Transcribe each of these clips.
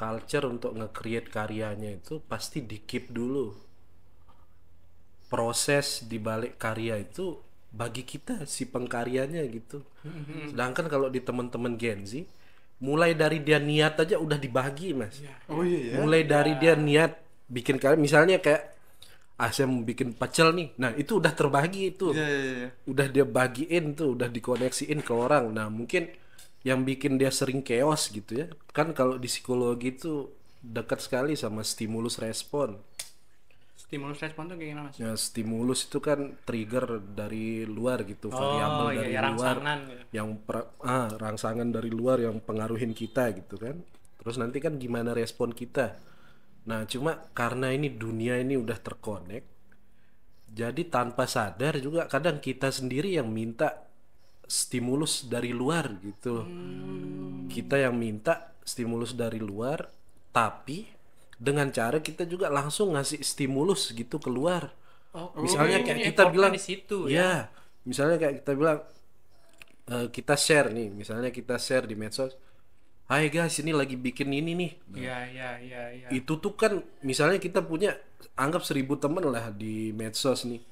culture untuk nge-create karyanya itu pasti di-keep dulu. Proses di balik karya itu bagi kita si pengkaryanya gitu. Sedangkan kalau di teman-teman Gen Z, mulai dari dia niat aja udah dibagi, Mas. Oh iya ya. Mulai dari dia niat bikin karya, misalnya kayak saya mau bikin pecel nih. Nah, itu udah terbagi itu. Iya. Udah dia bagiin tuh, udah dikoneksiin ke orang. Nah, mungkin yang bikin dia sering chaos gitu ya. Kan kalau di psikologi itu dekat sekali sama stimulus respon. Stimulus respon tuh kayak gimana, Mas? Ya, stimulus itu kan trigger dari luar gitu, variabel iya, dari iya, luar rangsangan gitu. yang rangsangan dari luar yang pengaruhin kita gitu kan. Terus nanti kan gimana respon kita. Nah, cuma karena ini dunia ini udah terkonek, jadi tanpa sadar juga kadang kita sendiri yang minta stimulus dari luar gitu. Kita yang minta stimulus dari luar, tapi dengan cara kita juga langsung ngasih stimulus gitu keluar. Misalnya kayak kita effortnya bilang di situ ya, misalnya kayak kita bilang kita share nih, misalnya kita share di medsos, hai guys ini lagi bikin ini nih. Iya. Itu tuh kan misalnya kita punya anggap 1.000 temen lah di medsos nih.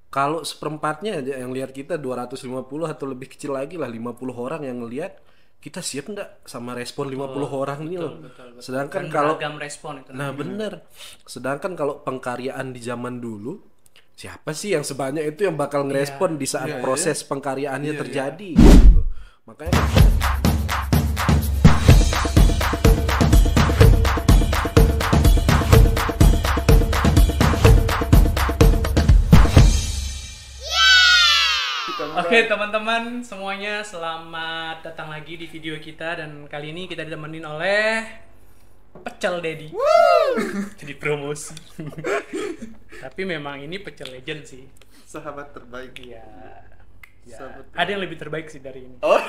Kalau seperempatnya aja yang lihat kita 250 atau lebih kecil lagi lah 50 orang yang ngelihat, kita siap nggak sama respon 50 orang ini loh. Sedangkan Dan kalau beragam respon itu. nah bener. Sedangkan kalau pengkaryaan di zaman dulu, siapa sih yang sebanyak itu yang bakal ngerespon di saat proses pengkaryaannya terjadi gitu. Makanya Oke teman-teman semuanya, selamat datang lagi di video kita. Dan kali ini kita ditemenin oleh Pecel Dedi. Jadi promosi. Tapi memang ini Pecel Legend sih. Sahabat terbaik. Iya. Ya. Sahabat Ada yang lebih terbaik sih dari ini. Oh.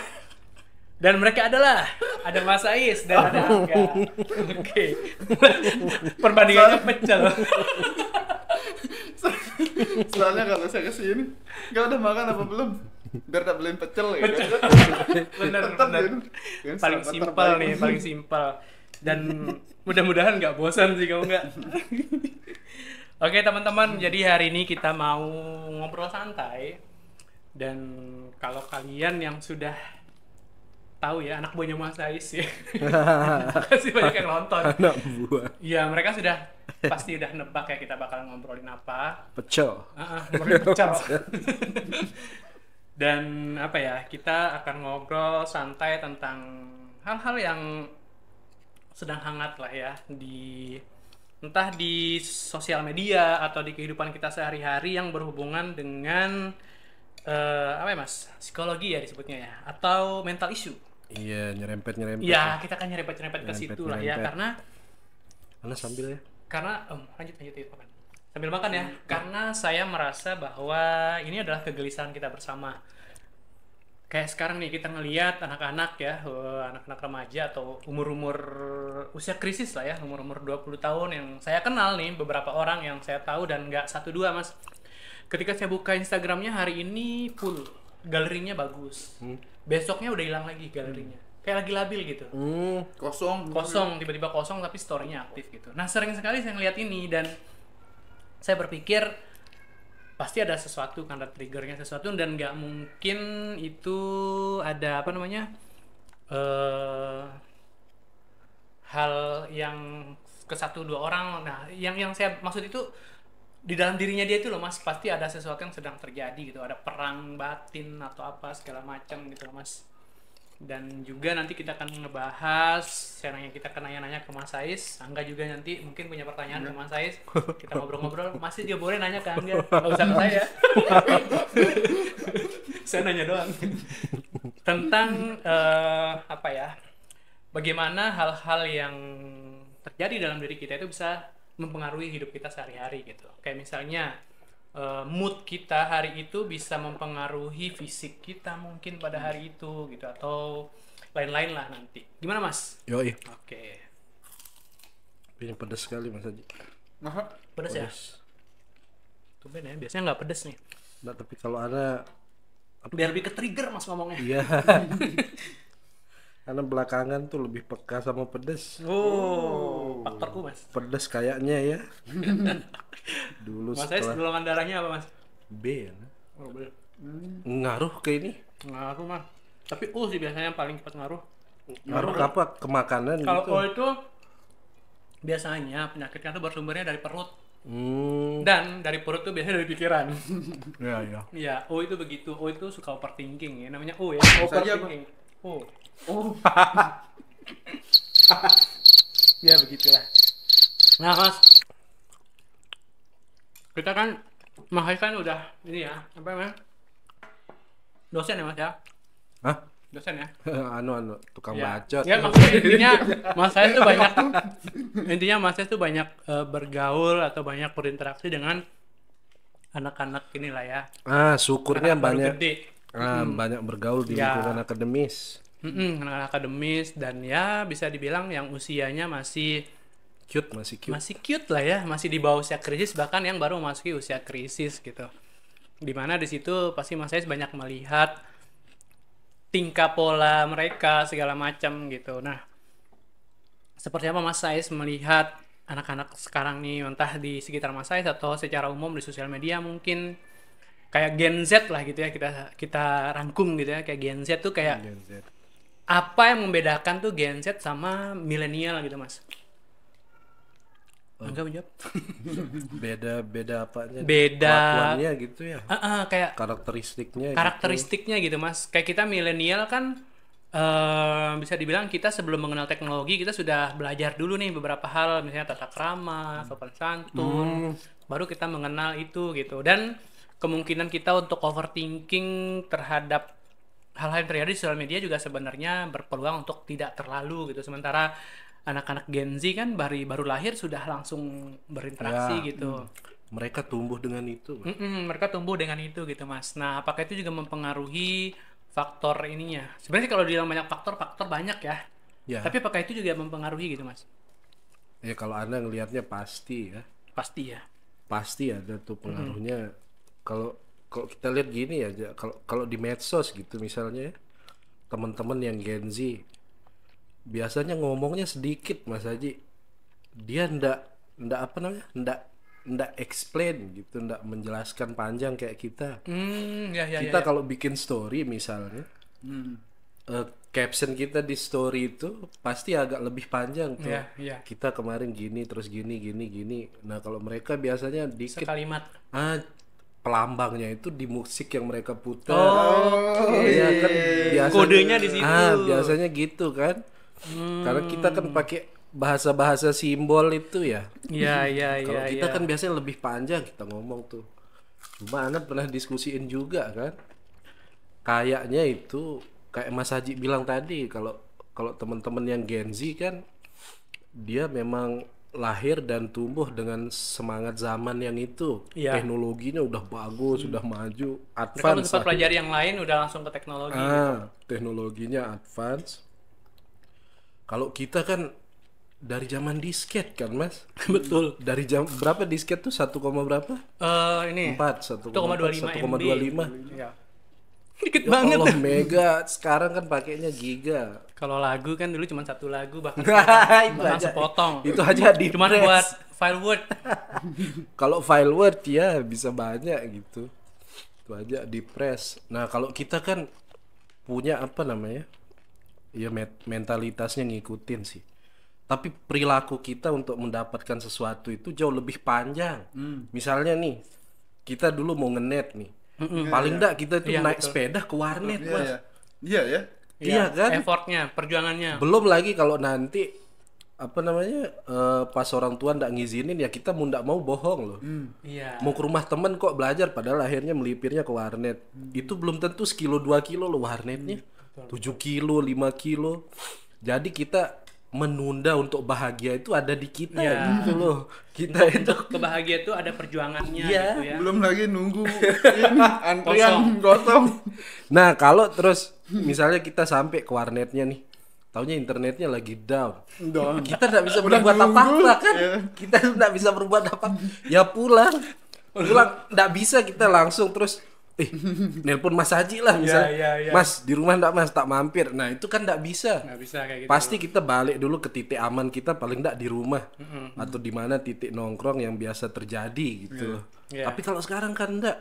Dan mereka adalah ada Mas Ais dan ada Angga. Oke. Perbandingannya pecel. Soalnya kalau saya kesini, nggak udah makan apa belum? Biar tak beliin pecel ya. Bener. Kan Paling sahabat simpel terbaik. nih, paling simpel. Dan mudah-mudahan nggak bosan sih kamu nggak. Oke teman-teman, jadi hari ini kita mau ngobrol santai. Dan kalau kalian yang sudah tahu ya, anak buahnya Mas Ais ya, pasti banyak yang nonton. anak buah Ya mereka sudah pasti udah nebak ya kita bakal ngobrolin apa. pecel. Ngobrolin pecel. Dan apa ya, kita akan ngobrol santai tentang hal-hal yang sedang hangat lah ya di entah di sosial media atau di kehidupan kita sehari-hari yang berhubungan dengan apa ya Mas, psikologi ya disebutnya ya, atau mental issue. Iya, nyerempet. Ya kita kan nyerempet ke situ lah ya, Nyerempet. Karena sambil ya. karena lanjut makan sambil makan ya, karena saya merasa bahwa ini adalah kegelisahan kita bersama. Kayak sekarang nih kita ngelihat anak-anak ya, anak-anak remaja atau umur-umur usia krisis lah ya, umur-umur 20 tahun yang saya kenal nih, beberapa orang yang saya tahu dan nggak satu dua Mas. Ketika saya buka Instagramnya hari ini full, galerinya bagus. Besoknya udah hilang lagi galerinya. Kayak lagi labil gitu. Kosong, tiba-tiba kosong tapi story-nya aktif gitu. Nah, sering sekali saya ngeliat ini dan saya berpikir pasti ada sesuatu kan, ada triggernya sesuatu, dan nggak mungkin itu ada apa namanya hal yang ke satu dua orang. Nah, yang saya maksud itu di dalam dirinya dia itu loh Mas, pasti ada sesuatu yang sedang terjadi gitu, ada perang batin atau apa segala macam gitu loh Mas. Dan juga nanti kita akan ngebahas, kita akan nanya-nanya ke Mas Ais, Angga juga nanti mungkin punya pertanyaan ke Mas Ais, kita ngobrol-ngobrol. Masih juga boleh nanya ke Angga, nggak usah ke saya. Saya nanya doang tentang apa ya, bagaimana hal-hal yang terjadi dalam diri kita itu bisa mempengaruhi hidup kita sehari-hari gitu. Kayak misalnya mood kita hari itu bisa mempengaruhi fisik kita mungkin pada hari itu gitu, atau lain-lain lah nanti. Gimana Mas? Yoi. Oke. Ini pedas sekali Mas Haji. Pedas ya? Tumben ya, biasanya nggak pedas nih. Nah, tapi kalau ada Biar lebih ke trigger Mas ngomongnya. iya. Karena belakangan tuh lebih peka sama pedes. Oh, faktor U, Mas. Pedes kayaknya ya. Dulu Mas saya setelah golongan darahnya apa, Mas? B ya. Oh, bener. Ngaruh ke ini. Ngaruh, Mas. Tapi U sih biasanya yang paling cepat ngaruh. Ngaruh ke apa? Ke makanan Kalau gitu. O itu biasanya penyakitnya tuh bersumbernya dari perut. Hmm. Dan dari perut tuh biasanya dari pikiran. Ya ya. Iya, O itu begitu. O itu suka overthinking ya. Namanya O ya. Saja, Overthinking. O. Oh, Ya begitulah. Nah, Mas. Kita kan Mas kan udah ini ya, apa namanya? Dosen ya, Mas ya? Hah? Dosen ya? anu tukang Ya. bacot. Ya, maksudnya intinya Mas saya tuh banyak banyak bergaul atau banyak berinteraksi dengan anak-anak inilah ya. Syukurnya Anak-anak baru banyak gede. banyak bergaul di Ya. lingkungan akademis. Anak-anak akademis dan ya bisa dibilang yang usianya masih Masih cute. masih cute lah ya, masih di bawah usia krisis, bahkan yang baru memasuki usia krisis gitu. Dimana di situ pasti Mas Ais banyak melihat tingkah pola mereka segala macam gitu. Nah, seperti apa Mas Ais melihat anak-anak sekarang nih, entah di sekitar Mas Ais atau secara umum di sosial media mungkin kayak Gen Z lah gitu ya, kita rangkum gitu ya, kayak Gen Z tuh kayak Gen Z. apa yang membedakan tuh Gen Z sama milenial gitu, Mas? Enggak menjawab. Beda apanya? Beda. Kelakuannya gitu ya. Kayak Karakteristiknya. karakteristiknya gitu, Mas. Kayak kita milenial kan bisa dibilang kita sebelum mengenal teknologi kita sudah belajar dulu nih beberapa hal, misalnya tata krama, sopan santun, baru kita mengenal itu gitu. Dan kemungkinan kita untuk overthinking terhadap hal-hal yang terjadi di sosial media juga sebenarnya berpeluang untuk tidak terlalu gitu. Sementara anak-anak Gen Z kan baru lahir sudah langsung berinteraksi Ya. gitu. Mereka tumbuh dengan itu. Mereka tumbuh dengan itu gitu, Mas. Nah, apakah itu juga mempengaruhi faktor ininya? Sebenarnya kalau dibilang banyak faktor banyak ya. Ya. Tapi apakah itu juga mempengaruhi gitu, Mas? Ya kalau Anda ngelihatnya pasti ya. Pasti ya. Pasti ada tuh pengaruhnya. Kalau kita lihat gini ya, kalau di medsos gitu misalnya ya, teman-teman yang Gen Z biasanya ngomongnya sedikit, Mas Haji. Dia ndak apa namanya? Ndak explain gitu, ndak menjelaskan panjang kayak kita. Kita Ya. kalau bikin story misalnya, caption kita di story itu pasti agak lebih panjang tuh. Iya. Kita kemarin gini, terus gini. Nah kalau mereka biasanya dikit, Sekalimat. pelambangnya itu di musik yang mereka putar. Oh, Iya kan, biasanya, kodenya di situ. biasanya gitu kan. Karena kita kan pakai bahasa-bahasa simbol itu ya. Iya. Kalau kita kan biasanya lebih panjang kita ngomong tuh. Cuma Anda pernah diskusiin juga kan. Kayaknya itu kayak Mas Haji bilang tadi, kalau teman-teman yang Gen Z kan dia memang lahir dan tumbuh dengan semangat zaman yang itu. Iya. Teknologinya udah bagus, udah maju, Mereka advance. sempat pelajari yang lain udah langsung ke teknologi. Teknologinya advance. Kalau kita kan dari zaman disket kan, Mas? Betul. Dari jam berapa disket tuh? 1, berapa? Ini 1,25 1,25 MB. Iya. Dikit Ya banget. Allah, mega. Sekarang kan pakainya giga. Kalau lagu kan dulu cuma 1 lagu bahkan Itu bahkan aja. sepotong. Itu aja di Cuman press. buat file Word. Kalau file Word ya bisa banyak gitu. Itu aja di press. Nah, kalau kita kan punya apa namanya? Ya mentalitasnya ngikutin sih. Tapi perilaku kita untuk mendapatkan sesuatu itu jauh lebih panjang. Misalnya nih, kita dulu mau ngenet nih. Paling enggak kita tuh Iya, naik betul. sepeda ke warnet, Mas. Iya ya. Iya kan? Effortnya, perjuangannya. Belum lagi kalau nanti apa namanya pas orang tua ndak ngizinin ya kita mau ndak mau bohong loh. Iya. Mau ke rumah temen kok belajar padahal akhirnya melipirnya ke warnet. Itu belum tentu sekilo 2 kilo loh warnetnya. 7 kilo, 5 kilo. Jadi kita menunda untuk bahagia itu ada di kita Iya. gitu loh. Kita itu Kebahagiaan itu ada perjuangannya Iya. gitu ya. Belum lagi nunggu ini antrian gosong. Nah, kalau terus misalnya kita sampai ke warnetnya nih, taunya internetnya lagi down. Kita nggak bisa berbuat nunggu, apa-apa kan? ya. Kita nggak bisa berbuat apa. Ya pulang nggak bisa kita langsung terus nelpon Mas Haji lah misalnya. Iya. Mas, di rumah enggak Mas, tak mampir. Nah, itu kan enggak bisa. Nggak bisa kayak gitu. Pasti kita balik dulu ke titik aman kita paling enggak di rumah atau di mana titik nongkrong yang biasa terjadi gitu loh. Iya. Tapi kalau sekarang kan enggak.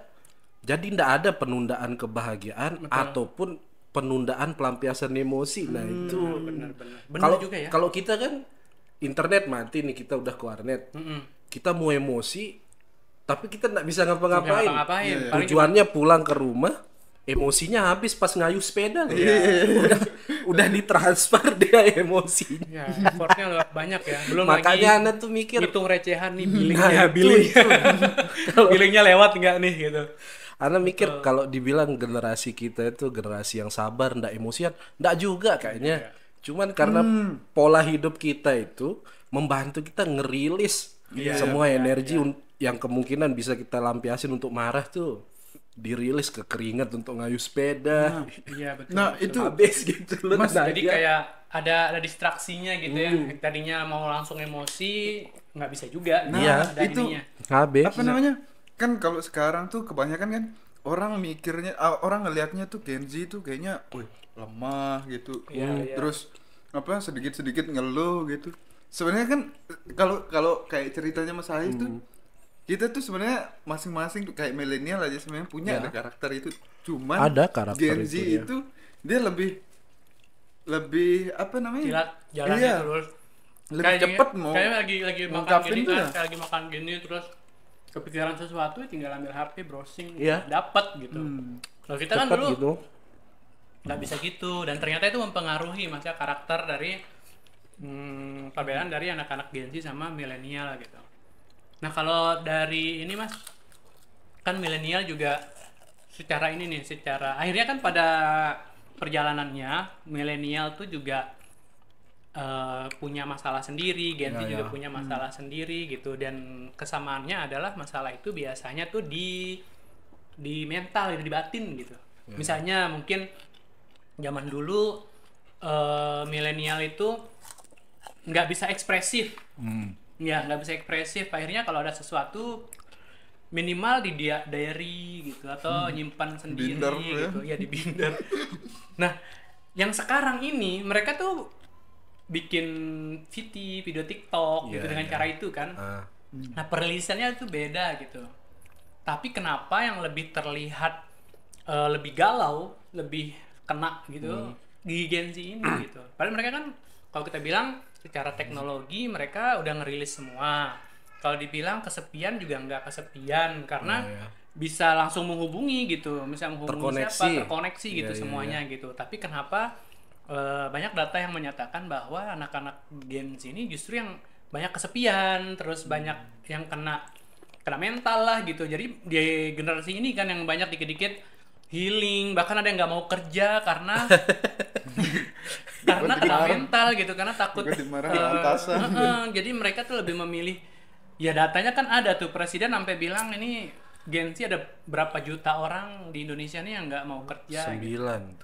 Jadi enggak ada penundaan kebahagiaan ataupun penundaan pelampiasan emosi. Nah, itu Benar. Benar kalau juga ya. kalau kita kan internet mati nih, kita udah ke warnet. Kita mau emosi tapi kita nggak bisa ngapa-ngapain. Nggak ngapa-ngapain. Paling Tujuannya pulang ke rumah, emosinya habis pas ngayuh sepeda loh. Udah ditransfer dia emosinya. ya, effortnya banyak ya. Belum Makanya lagi Anda tuh mikir, hitung recehan nih Nah, billingnya lewat nggak nih gitu. Anda mikir kalau dibilang generasi kita itu generasi yang sabar, ndak emosian, ndak juga kayaknya. Cuman karena pola hidup kita itu membantu kita ngerilis semua energi yang kemungkinan bisa kita lampiasin untuk marah tuh dirilis ke keringat untuk ngayuh sepeda. Iya betul. Nah, itu Habis gitu loh. Mas, Jadi kayak ada distraksinya gitu ya. Tadinya mau langsung emosi nggak bisa juga. Nah, Iya. ada itu ininya. habis. apa namanya? Kan kalau sekarang tuh kebanyakan kan orang mikirnya orang ngelihatnya tuh Gen Z tuh kayaknya lemah gitu. Iya. Terus apa sedikit-sedikit ngeluh gitu. Sebenarnya kan kalau kayak ceritanya Mas Haris tuh kita tuh sebenarnya masing-masing tuh kayak milenial aja sebenarnya punya ada karakter itu. Cuman Ada karakter Gen Z itu, ya. itu dia lebih apa namanya? Kilat jalannya Iya. terus. Lebih Kayak cepet mau kayak lagi makan ngungkapin gini tuh kan, ya. kayak lagi makan gini terus kepikiran sesuatu tinggal ambil HP browsing Iya. dapat gitu. Kalau kita kan Cepat dulu gitu. nggak bisa gitu dan ternyata itu mempengaruhi maksudnya karakter dari perbedaan dari anak-anak Gen Z sama milenial gitu. Nah kalau dari ini Mas, kan milenial juga secara akhirnya kan pada perjalanannya milenial tuh juga punya masalah sendiri, Gen Z juga punya masalah sendiri gitu, dan kesamaannya adalah masalah itu biasanya tuh di mental, di batin gitu. Misalnya mungkin zaman dulu milenial itu nggak bisa ekspresif. Ya nggak bisa ekspresif, akhirnya kalau ada sesuatu minimal di diary gitu atau nyimpan sendiri Binder, gitu ya di binder. Nah yang sekarang ini mereka tuh bikin video TikTok gitu dengan cara itu kan. Nah perilisannya itu beda gitu, tapi kenapa yang lebih terlihat lebih galau, lebih kena gitu di Gen Z ini gitu. Padahal mereka kan kalau kita bilang secara teknologi mereka udah ngerilis semua. Kalau dibilang kesepian juga nggak kesepian karena bisa langsung menghubungi gitu, misalnya menghubungi siapa, terkoneksi gitu semuanya gitu. Tapi kenapa banyak data yang menyatakan bahwa anak-anak Gen Z ini justru yang banyak kesepian, terus banyak yang kena mental lah gitu. Jadi di generasi ini kan yang banyak dikit-dikit healing, bahkan ada yang nggak mau kerja karena kena mental gitu, karena takut dimarahin atasan. jadi mereka tuh lebih memilih, ya datanya kan ada tuh presiden sampai bilang ini Gen Z ada berapa juta orang di Indonesia nih yang nggak mau kerja. 9.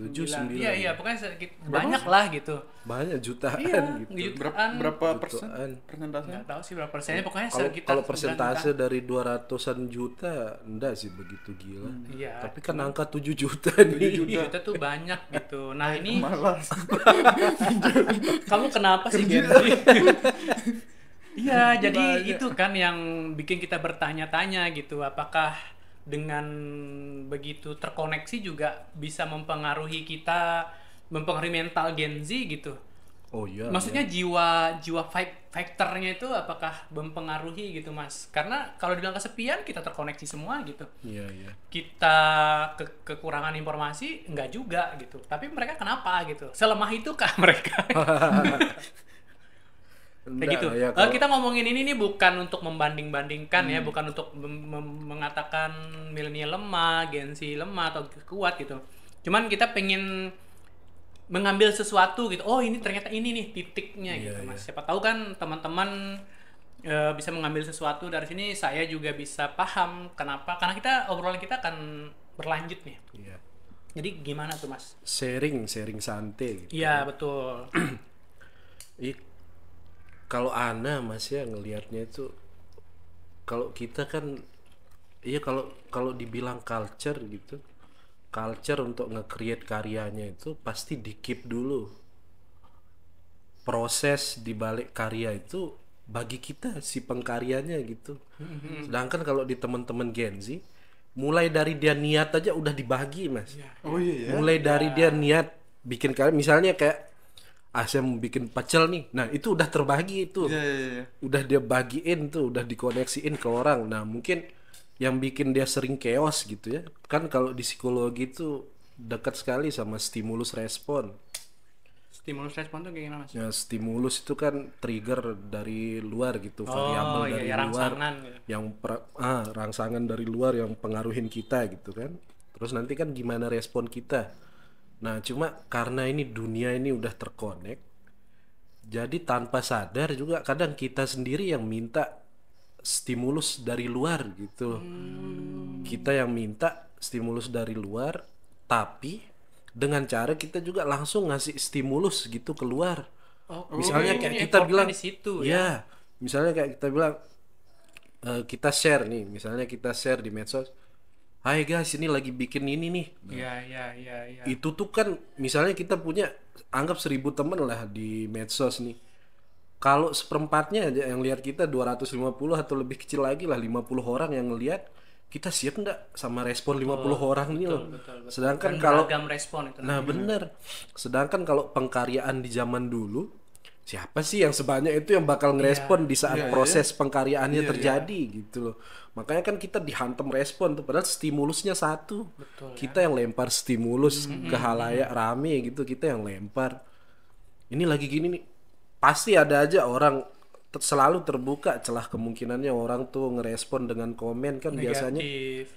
Iya pokoknya banyak lah gitu. Banyak jutaan Iya, gitu. jutaan. Berapa Jutaan. persentasenya? Nggak tahu sih berapa persennya, pokoknya Kalau sekitar kalau 9 persentase juta. dari 200-an juta enggak sih begitu gila. Iya. Tapi kan angka 7 juta nih. 7 juta tuh banyak gitu. Nah ini Malas. kamu kenapa sih Gen Z? Iya, jadi itu kan yang bikin kita bertanya-tanya gitu, apakah dengan begitu terkoneksi juga bisa mempengaruhi kita, mempengaruhi mental Gen Z gitu. Oh iya. Maksudnya jiwa fighternya itu apakah mempengaruhi gitu Mas? Karena kalau dibilang kesepian kita terkoneksi semua gitu. Iya. Kita kekurangan informasi enggak juga gitu. Tapi mereka kenapa gitu? Selemah itukah mereka? Kayak gitu. Ya, Kita ngomongin ini nih bukan untuk membanding-bandingkan ya, bukan untuk mengatakan milenial lemah, Gen Z lemah atau kuat gitu. Cuman kita pengen mengambil sesuatu gitu. Oh, ini ternyata ini nih titiknya gitu, Mas. Siapa tahu kan teman-teman bisa mengambil sesuatu dari sini, saya juga bisa paham kenapa. Karena obrolan kita akan berlanjut nih. Iya. Jadi gimana tuh, Mas? Sharing santai gitu. Iya, betul. Kalau Ana Mas ya ngelihatnya itu, kalau kita kan iya kalau kalau dibilang culture gitu, culture untuk nge-create karyanya itu pasti di-keep dulu. Proses di balik karya itu bagi kita si pengkaryanya gitu. Sedangkan kalau di teman-teman Gen Z, mulai dari dia niat aja udah dibagi, Mas. Oh iya ya. Mulai dari dia niat bikin karya, misalnya kayak saya mau bikin pecel nih. Nah, itu udah terbagi itu. Iya iya iya. Udah dia bagiin tuh, udah dikoneksiin ke orang. Nah, mungkin yang bikin dia sering chaos gitu ya. Kan kalau di psikologi itu dekat sekali sama stimulus respon. Stimulus respon tuh kayak gimana, Mas? Ya, stimulus itu kan trigger dari luar gitu, variabel dari iya, luar rangsangan gitu. yang rangsangan dari luar yang pengaruhin kita gitu kan. Terus nanti kan gimana respon kita. Nah, cuma karena ini dunia ini udah terkonek, jadi tanpa sadar juga kadang kita sendiri yang minta stimulus dari luar gitu loh. Kita yang minta stimulus dari luar, tapi dengan cara kita juga langsung ngasih stimulus gitu keluar. Misalnya kayak ini kita effortnya bilang di situ ya, misalnya kayak kita bilang kita share nih, misalnya kita share di medsos, hai guys ini lagi bikin ini nih. Iya, iya. Itu tuh kan misalnya kita punya anggap 1.000 temen lah di medsos nih. Kalau seperempatnya aja yang lihat kita 250 atau lebih kecil lagi lah 50 orang yang ngelihat, kita siap nggak sama respon 50 orang ini loh. Betul. Sedangkan Dan kalau beragam respon itu. nah bener, sedangkan kalau pengkaryaan di zaman dulu, siapa sih yang sebanyak itu yang bakal ngerespon di saat proses pengkaryaannya terjadi gitu loh. Makanya kan kita dihantam respon tuh, padahal stimulusnya satu. Kita yang lempar stimulus ke halayak rame gitu, kita yang lempar. Ini lagi gini nih, pasti ada aja orang selalu terbuka celah kemungkinannya orang tuh ngerespon dengan komen kan biasanya. Negatif.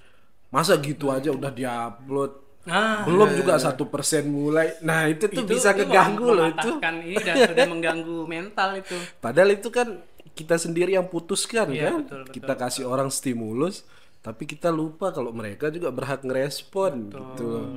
Masa gitu aja udah diupload. Nah, Belum juga 1% mulai. Nah itu tuh bisa ngeganggu loh itu. mematahkan ini dan sudah mengganggu mental itu. Padahal itu kan kita sendiri yang putuskan Iya, kan. betul, Kita kasih orang stimulus, tapi kita lupa kalau mereka juga berhak ngerespon gitu loh.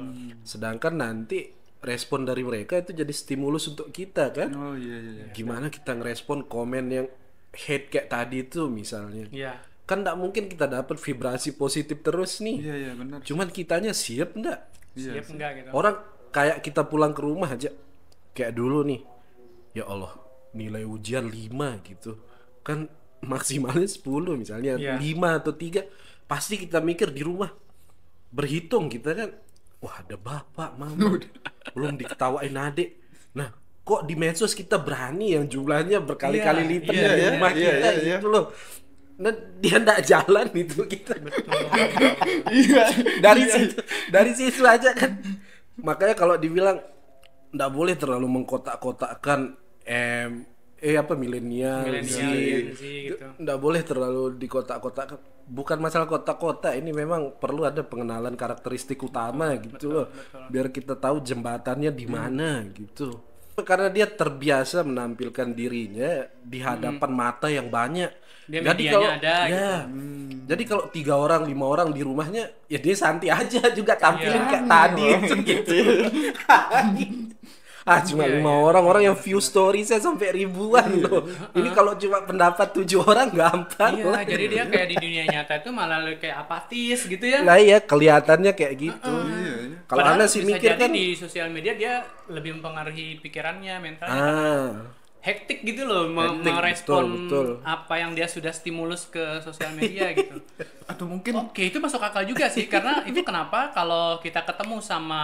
Sedangkan nanti respon dari mereka itu jadi stimulus untuk kita kan. Oh iya. Gimana kita ngerespon komen yang hate kayak tadi itu misalnya. Iya. Kan nggak mungkin kita dapat vibrasi positif terus nih. Iya benar. Cuman kitanya siap nggak? Siap enggak gitu. Orang kayak kita pulang ke rumah aja kayak dulu nih. Ya Allah, nilai ujian 5 gitu. Kan maksimalnya 10 misalnya, 5 atau 3. Pasti kita mikir di rumah. Berhitung kita kan. Wah, ada bapak, mama. Belum diketawain adik. Nah, kok di medsos kita berani yang jumlahnya berkali-kali lipat dari rumah kita gitu loh. Nah, dia nggak jalan itu kita. Dari situ aja kan. Makanya kalau dibilang nggak boleh terlalu mengkotak-kotakkan milenial Gen Z gitu. nggak boleh terlalu dikotak-kotakkan. Bukan masalah kotak-kotak, ini memang perlu ada pengenalan karakteristik utama gitu loh. Biar kita tahu jembatannya di mana gitu. Karena dia terbiasa menampilkan dirinya di hadapan mata yang banyak. Dia Jadi medianya kalau ada jadi kalau 3 orang 5 orang di rumahnya, ya dia santai aja juga tampilin kayak tadi itu gitu. Cuma 5 orang yang view story saya sampai ribuan loh. Ini kalau cuma pendapat 7 orang gampang. Iya, jadi dia kayak di dunia nyata itu malah kayak apatis gitu ya. Nah iya, kelihatannya kayak gitu. Kalau Padahal Anda sih bisa mikir jadi kan di sosial media dia lebih mempengaruhi pikirannya, mentalnya. Hektik gitu loh, merespon betul. apa yang dia sudah stimulus ke sosial media gitu. Atau mungkin Oke, itu masuk akal juga sih, karena itu kenapa kalau kita ketemu sama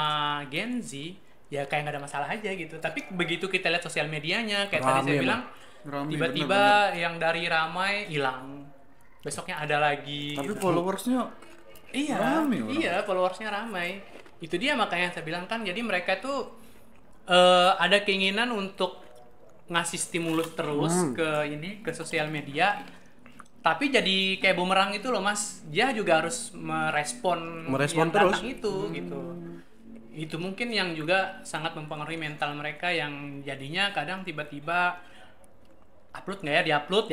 Gen Z, ya kayak nggak ada masalah aja gitu. Tapi begitu kita lihat sosial medianya, kayak tadi saya bilang, Rame, tiba-tiba yang dari ramai hilang, besoknya ada lagi. tapi gitu. followersnya rame orang. Iya, followersnya ramai. Itu dia makanya saya bilang kan, jadi mereka tuh ada keinginan untuk ngasih stimulus terus ke sosial media, tapi jadi kayak bumerang itu loh Mas, dia juga harus merespon yang terus datang itu gitu. Itu mungkin yang juga sangat mempengaruhi mental mereka, yang jadinya kadang tiba-tiba upload nggak ya, dihapus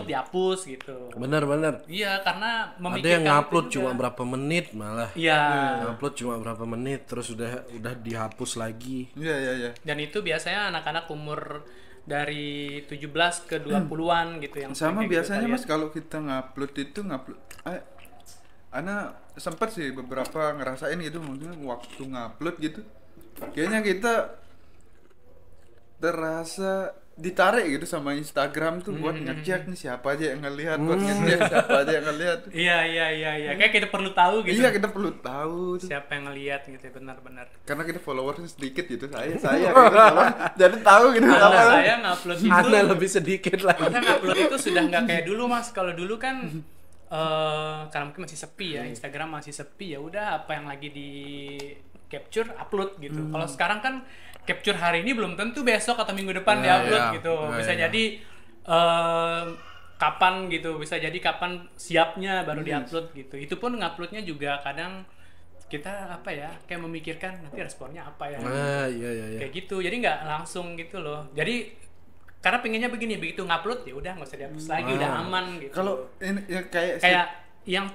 dihapus gitu. bener. Iya, karena Ada memikirkan yang ngupload itu cuma juga. berapa menit malah. Iya. Ngupload cuma berapa menit terus udah dihapus lagi. Iya. Dan itu biasanya anak-anak umur dari 17 ke 20-an gitu yang Sama kayak gitu biasanya kali ya. Mas, kalau kita ngupload Ana sempat sih beberapa ngerasain gitu, maksudnya waktu ngupload gitu kayaknya kita terasa ditarik gitu sama Instagram tuh buat ngecek nih siapa aja yang ngelihat, buat ngecek siapa aja yang ngelihat. Iya. Kayak kita perlu tahu gitu. Iya, kita perlu tahu tuh. Siapa yang ngelihat gitu, benar-benar. Karena kita followersnya sedikit gitu, saya gitu, jadi tahu gitu. Saya ngupload itu. Anda lebih sedikit lagi. Kita ngupload itu sudah nggak kayak dulu Mas. Kalau dulu kan karena mungkin masih sepi ya, Instagram masih sepi, ya udah apa yang lagi di capture upload gitu. Kalau sekarang kan capture hari ini belum tentu besok atau minggu depan diupload gitu. Bisa jadi kapan gitu, bisa jadi kapan siapnya baru diupload gitu. Itu pun nguploadnya juga kadang kita apa ya, kayak memikirkan nanti responnya apa ya. Iya. Kayak gitu. Jadi nggak langsung gitu loh. Jadi karena pengennya begini, begitu ngupload ya udah nggak usah dihapus lagi, udah aman gitu. Kalau ini ya kayak yang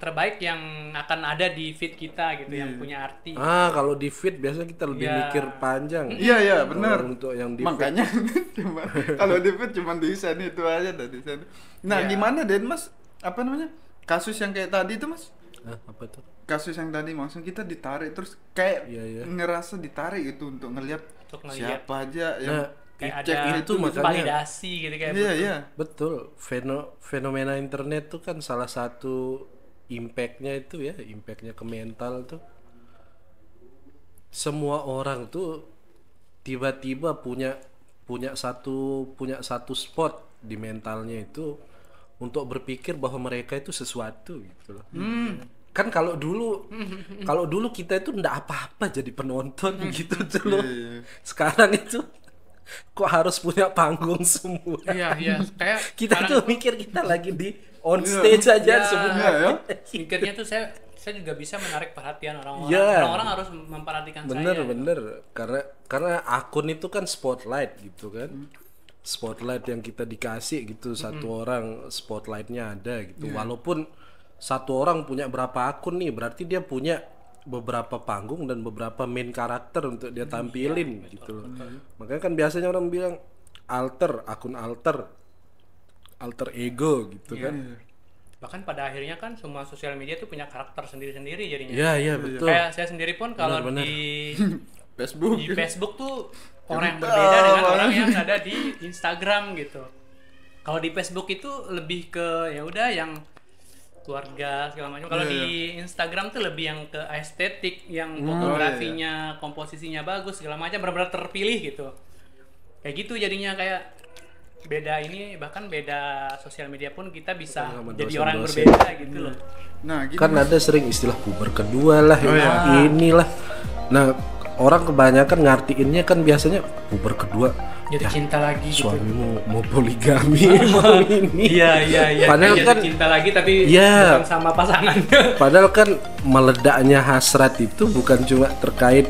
terbaik yang akan ada di feed kita gitu, yang punya arti. Kalau di feed biasanya kita lebih mikir panjang. Iya, benar. Untuk yang di makanya cuma kalau di feed cuma desain itu aja dari desain. Nah, gimana Den Mas? Apa namanya? Kasus yang kayak tadi itu Mas? Apa tuh? Kasus yang tadi maksudnya kita ditarik terus kayak ngerasa ditarik itu untuk ngelihat siapa aja yang kayak cek ada itu makanya validasi gitu kayak iya. Betul. Fenomena internet tuh kan salah satu impactnya ke mental tuh. Semua orang tuh tiba-tiba punya satu spot di mentalnya itu untuk berpikir bahwa mereka itu sesuatu gitu loh. Kan kalau dulu kita itu ndak apa-apa jadi penonton gitu tuh loh. Sekarang itu kok harus punya panggung semua. Iya. Kayak kita tuh mikir kita lagi di on stage aja sebenarnya. Mikirnya tuh saya juga bisa menarik perhatian orang-orang. Orang-orang harus memperhatikan bener, saya. Bener. Karena akun itu kan spotlight gitu kan. Spotlight yang kita dikasih gitu, satu orang spotlightnya ada gitu. Walaupun satu orang punya berapa akun nih, berarti dia punya beberapa panggung dan beberapa main karakter untuk dia tampilin gitu loh. Makanya kan biasanya orang bilang akun alter ego gitu kan. Bahkan pada akhirnya kan semua sosial media tuh punya karakter sendiri-sendiri jadinya. Iya, betul. Kayak saya sendiri pun kalau di Facebook tuh orang yang berbeda dengan orang yang ada di Instagram gitu. Kalau di Facebook itu lebih ke ya udah yang keluarga segala macam. Kalau di Instagram tuh lebih yang ke estetik, yang fotografinya, komposisinya bagus segala macam, benar-benar terpilih gitu. Kayak gitu jadinya, kayak beda ini, bahkan beda sosial media pun kita bisa jadi orang yang berbeda gitu loh. Nah, gitu kan ada sering istilah puber kedua lah, inilah. Nah, orang kebanyakan ngartiinnya kan biasanya puber kedua jadi cinta lagi gitu. Suamimu mau poligami mau ini. Iya. Padahal kan cinta lagi tapi bukan sama pasangannya. Padahal kan meledaknya hasrat itu bukan cuma terkait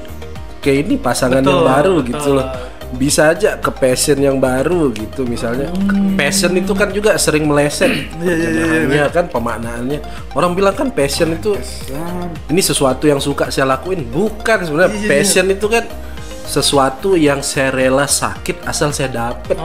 kayak ini pasangan yang baru gitu loh. Bisa aja ke passion yang baru gitu misalnya. Passion itu kan juga sering meleset. Iya kan pemaknaannya. Orang bilang kan passion itu ini sesuatu yang suka saya lakuin, bukan sebenarnya. Passion itu kan sesuatu yang saya rela sakit asal saya dapet.